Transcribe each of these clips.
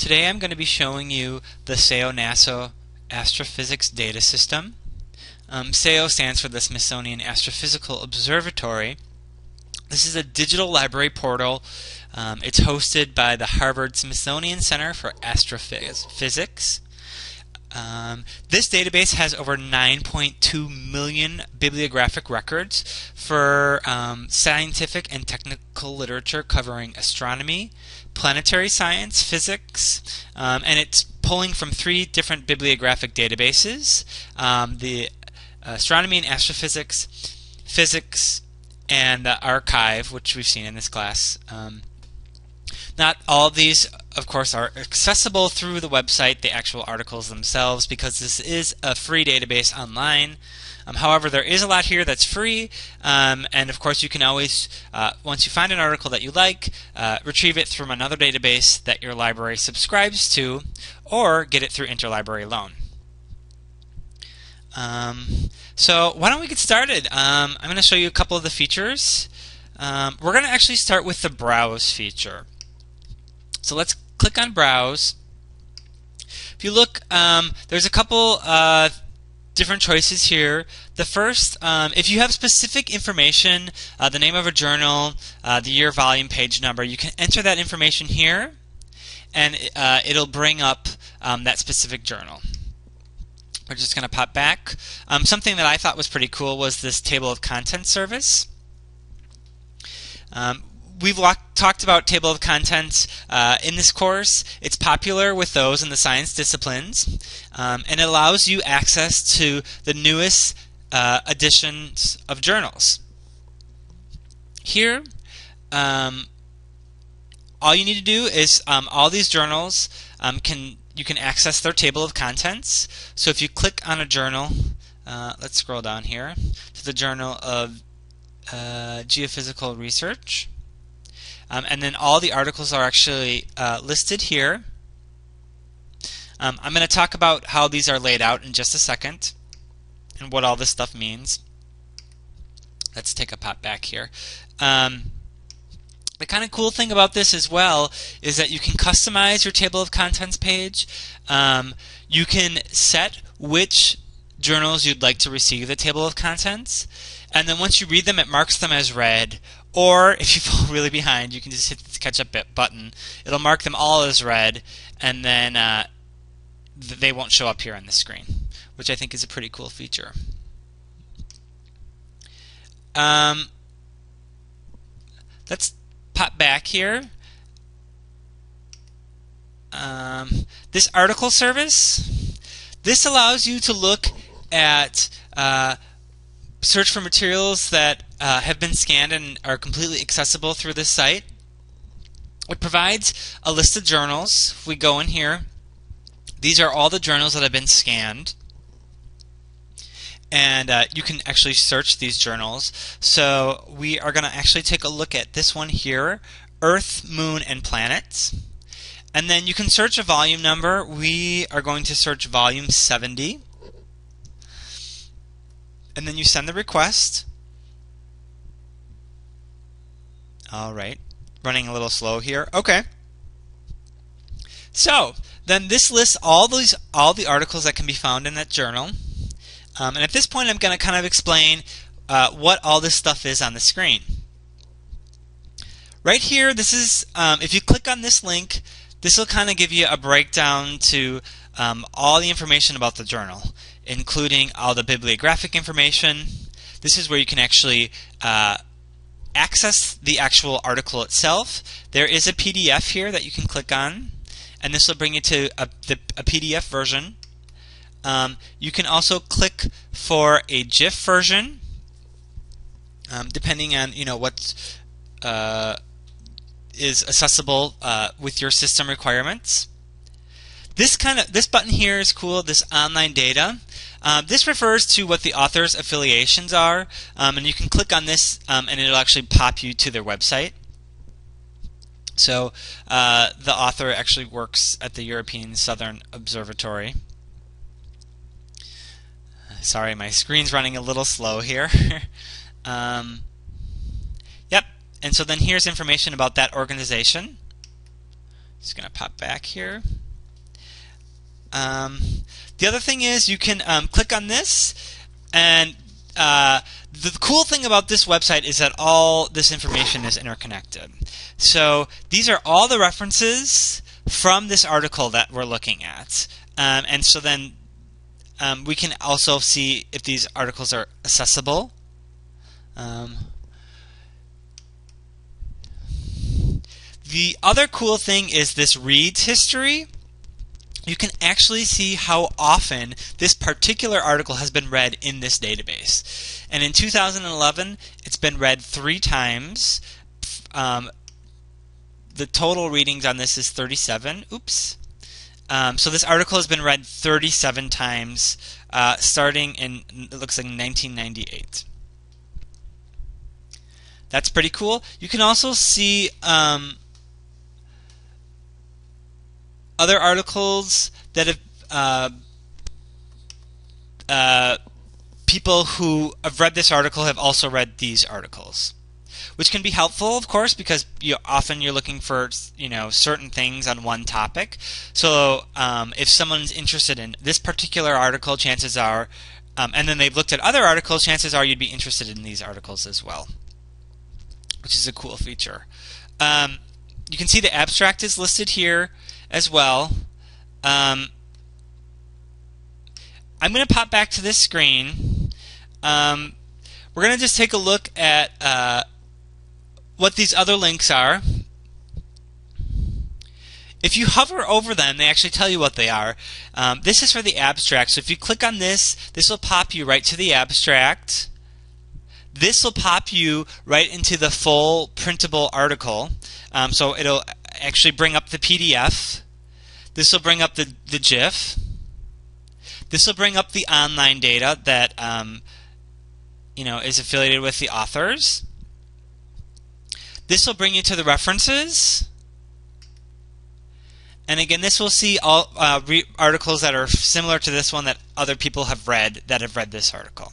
Today I'm going to be showing you the SAO-NASA Astrophysics Data System. SAO stands for the Smithsonian Astrophysical Observatory. This is a digital library portal. It's hosted by the Harvard Smithsonian Center for Astrophysics. This database has over 9.2 million bibliographic records for scientific and technical literature covering astronomy, planetary science, physics, and it's pulling from 3 different bibliographic databases: the astronomy and astrophysics, physics, and the archive, which we've seen in this class. Not all of these, of course, are accessible through the website, the actual articles themselves, because this is a free database online. However, there is a lot here that's free, and of course you can always, once you find an article that you like, retrieve it from another database that your library subscribes to, or get it through interlibrary loan. So why don't we get started? I'm going to show you a couple of the features. We're going to actually start with the Browse feature. So let's click on Browse. If you look, there's a couple different choices here. The first, if you have specific information, the name of a journal, the year, volume, page number, you can enter that information here, and it'll bring up that specific journal. We're just going to pop back. Something that I thought was pretty cool was this table of contents service. We've talked about table of contents in this course. It's popular with those in the science disciplines, and it allows you access to the newest editions of journals. Here, all you need to do is all these journals you can access their table of contents. So if you click on a journal, let's scroll down here to the Journal of Geophysical Research. And then all the articles are actually listed here. I'm going to talk about how these are laid out in just a second and what all this stuff means. Let's take a pop back here. The kind of cool thing about this as well is that you can customize your table of contents page. You can set which journals you'd like to receive the table of contents, and then once you read them, it marks them as read. Or if you fall really behind, you can just hit the catch up button. It'll mark them all as read, and then they won't show up here on the screen, which I think is a pretty cool feature. Let's pop back here. This article service, this allows you to look at search for materials that have been scanned and are completely accessible through this site. It provides a list of journals. If we go in here, these are all the journals that have been scanned, and you can actually search these journals. So we are going to actually take a look at this one here, Earth, Moon, and Planets. And then you can search a volume number. We are going to search volume 70. And then you send the request. Alright, running a little slow here. Okay. So, then this lists all the articles that can be found in that journal. And at this point I'm going to kind of explain what all this stuff is on the screen. Right here, this is, if you click on this link, this will kind of give you a breakdown to all the information about the journal, including all the bibliographic information. This is where you can actually access the actual article itself. There is a PDF here that you can click on, and this will bring you to a PDF version. You can also click for a GIF version, depending on what is accessible with your system requirements. This button here is cool, this online data. This refers to what the author's affiliations are, and you can click on this and it'll actually pop you to their website. So the author actually works at the European Southern Observatory. Sorry, my screen's running a little slow here. Yep, and so then here's information about that organization. Just going to pop back here. The other thing is you can click on this, and the cool thing about this website is that all this information is interconnected. So these are all the references from this article that we're looking at. And so then we can also see if these articles are accessible. The other cool thing is this reads history. You can actually see how often this particular article has been read in this database. And in 2011, it's been read 3 times. The total readings on this is 37. Oops. So this article has been read 37 times, starting in, it looks like 1998. That's pretty cool. You can also see other articles that have people who have read this article have also read these articles, which can be helpful, of course, because often you're looking for certain things on one topic. So if someone's interested in this particular article, chances are, and then they've looked at other articles, chances are you'd be interested in these articles as well, which is a cool feature. You can see the abstract is listed here as well. I'm going to pop back to this screen. We're going to just take a look at what these other links are. If you hover over them, they actually tell you what they are. This is for the abstract. So if you click on this, this will pop you right to the abstract. This will pop you right into the full printable article. So it'll actually bring up the PDF. This will bring up the GIF. This will bring up the online data that is affiliated with the authors. This will bring you to the references. And again, this will see all articles that are similar to this one that other people have read this article.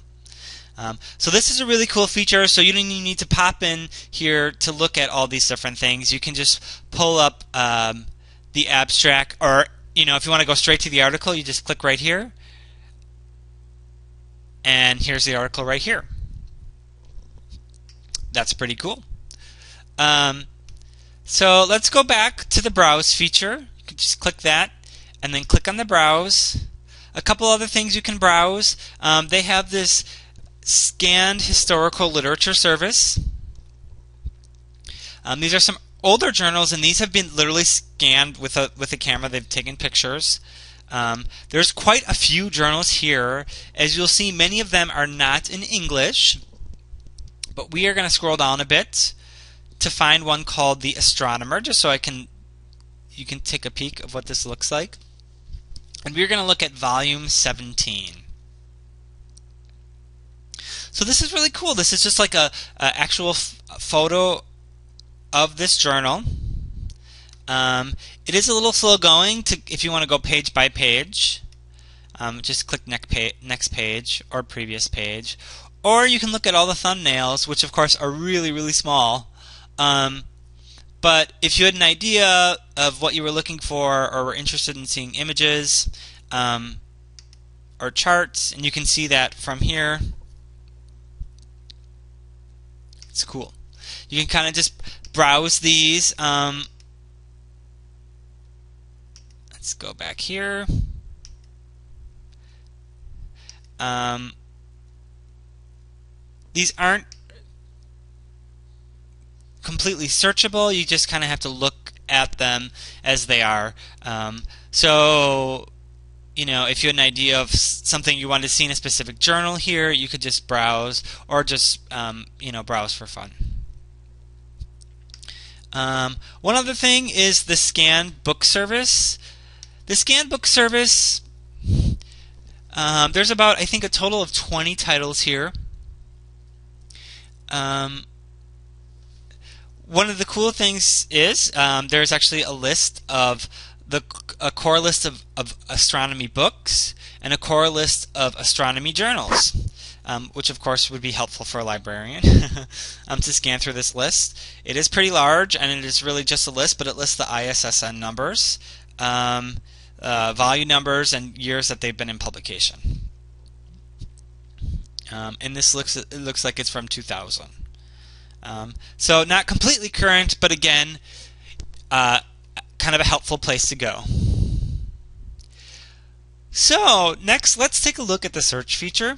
So this is a really cool feature. So you don't even need to pop in here to look at all these different things. You can just pull up the abstract, or if you want to go straight to the article, you just click right here. And here's the article right here. That's pretty cool. So let's go back to the browse feature. You can just click that and then click on the browse. A couple other things you can browse. They have this scanned historical literature service. These are some older journals, and these have been literally scanned with a camera. They've taken pictures. There's quite a few journals here. As you'll see, many of them are not in English, but we are going to scroll down a bit to find one called The Astronomer, just so you can take a peek of what this looks like. And we're going to look at volume 17. So this is really cool. This is just like a actual photo of this journal. It is a little slow going if you want to go page by page. Just click next page or previous page. Or you can look at all the thumbnails, which of course are really, really small. But if you had an idea of what you were looking for, or were interested in seeing images or charts, and you can see that from here, it's cool. You can kind of just browse these. Let's go back here. These aren't completely searchable. You just kind of have to look at them as they are. So, if you had an idea of something you wanted to see in a specific journal here, you could just browse, or just browse for fun. One other thing is the scanned book service. The scanned book service, there's about, I think, a total of 20 titles here. One of the cool things is there's actually a list of a core list of astronomy books and a core list of astronomy journals. which of course would be helpful for a librarian to scan through this list. It is pretty large, and it is really just a list, but it lists the ISSN numbers, volume numbers, and years that they've been in publication. And this looks like it's from 2000. So not completely current, but again, kind of a helpful place to go. So next, let's take a look at the search feature.